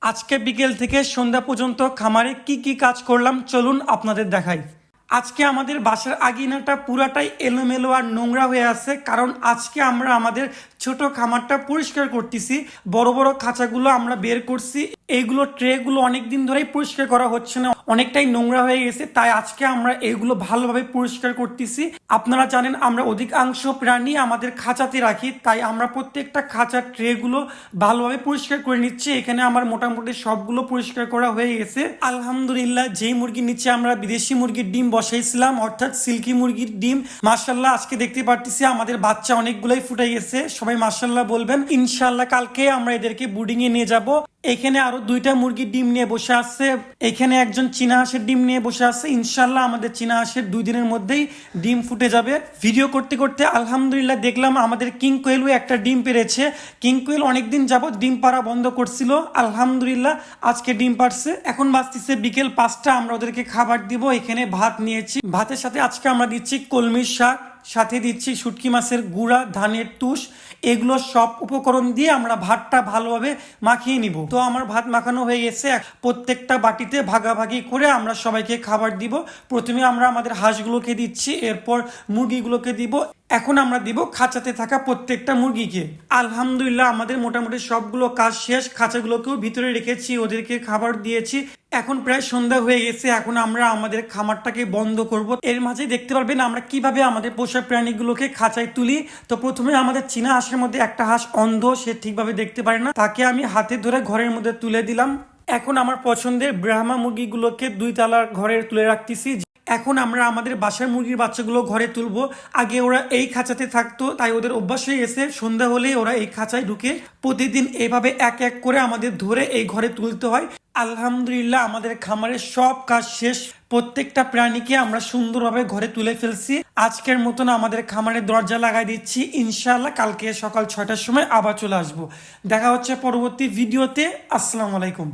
আজকে বিকেল থেকে সন্ধ্যা পর্যন্ত খামারে কি কি কাজ করলাম চলুন আপনাদের দেখাই। আজকে আমাদের বাসার আঙিনাটা পুরাটাই এলোমেলো আর নোংরা হয়ে আছে, কারণ আজকে আমরা আমাদের ছোট খামারটা পরিষ্কার করতেছি। বড় বড় খাঁচাগুলো আমরা বের করছি, এইগুলো ট্রেগুলো অনেকদিন ধরেই পরিষ্কার করা হচ্ছে না, অনেকটাই নোংরা হয়ে গেছে, তাই আজকে আমরা এইগুলো ভালোভাবে পরিষ্কার করতেছি। আপনারা জানেন আমরা অধিকাংশ প্রাণী আমাদের খাঁচাতে রাখি, তাই আমরা প্রত্যেকটা খাঁচার ট্রেগুলো ভালোভাবে পরিষ্কার করে নিচ্ছি। এখানে আমার মোটামুটি সবগুলো পরিষ্কার করা হয়ে গেছে আলহামদুলিল্লাহ। যেই মুরগির নিচে আমরা বিদেশি মুরগির ডিম বসাইছিলাম, অর্থাৎ সিল্কি মুরগির ডিম, মাশাল্লাহ আজকে দেখতে পারতেছি আমাদের বাচ্চা অনেকগুলোই ফুটে গেছে। সবাই মাশাল্লাহ বলবেন। ইনশাল্লাহ কালকে আমরা এদেরকে ব্রুডিং এ নিয়ে যাব। এখানে আরো দুইটা মুরগির ডিম নিয়ে বসে আছে, এখানে একজন চীনা হাঁসের ডিম নিয়ে বসে আছে। ইনশাল্লাহ আমাদের চীনা হাঁসের 2 দিনের মধ্যেই ডিম ফুটে যাবে। ভিডিও করতে করতে আলহামদুলিল্লাহ দেখলাম আমাদের কিং কোয়েলও একটা ডিম পেরেছে। কিং কোয়েল অনেকদিন যাবত ডিম পাড়া বন্ধ করছিল, আলহামদুলিল্লাহ আজকে ডিম পারছে। এখন বাজতেছে বিকেল 5টা, আমরা ওদেরকে খাবার দিব। এখানে ভাত নিয়েছি, ভাতের সাথে আজকে আমরা দিচ্ছি কলমির শাক, সাথে দিচ্ছি শুটকি মাছের গুঁড়া, ধানের তুষ। এগুলো সব উপকরণ দিয়ে আমরা ভাতটা ভালোভাবে মাখিয়ে নিব। তো আমার ভাত মাখানো হয়ে গেছে, প্রত্যেকটা বাটিতে ভাগাভাগি করে আমরা সবাইকে খাবার দিব। প্রথমে আমরা আমাদের হাঁসগুলোকে দিচ্ছি, এরপর মুরগিগুলোকে দিব, এখন আমরা দিব খাঁচাতে থাকা প্রত্যেকটা মুরগিকে। আলহামদুলিল্লাহ আমাদের মোটামুটি সবগুলো কাজ শেষ, খাঁচাগুলোকেও ভিতরে রেখেছি, ওদেরকে খাবার দিয়েছি। এখন প্রায় সন্ধ্যা হয়ে গেছে, এখন আমরা আমাদের খামারটাকে বন্ধ করব। এর মাঝে দেখতে পারবেন আমরা কিভাবে আমাদের পোষা প্রাণীগুলোকে খাঁচায় তুলি। তো প্রথমে আমাদের চীনা হাঁসের মধ্যে একটা হাঁস অন্ধ, সে ঠিকভাবে দেখতে পারে না, তাকে আমি হাতে ধরে ঘরের মধ্যে তুলে দিলাম। এখন আমার পছন্দের ব্রাহ্মা মুরগিগুলোকে 2 তলার ঘরে তুলে রাখতেছি। এখন আমরা আমাদের বাসার মুরগির বাচ্চাগুলো ঘরে তুলবো। আগে ওরা এই খাঁচাতে থাকতো, তাই ওদের অভ্যাস হয়ে গেছে, সন্ধ্যা হলেই ওরা এই খাঁচায় ঢুকে। প্রতিদিন এভাবে এক এক করে আমাদের ধরে এই ঘরে তুলতে হয়। আলহামদুলিল্লাহ আমাদের খামারের সব কাজ শেষ, প্রত্যেকটা প্রাণীকে আমরা সুন্দরভাবে ঘরে তুলে ফেলছি। আজকের মতন আমাদের খামারের দরজা লাগাই দিচ্ছি। ইনশাআল্লাহ কালকে সকাল 6টার সময় আবার চলে আসবো। দেখা হচ্ছে পরবর্তী ভিডিওতে। আসসালামু আলাইকুম।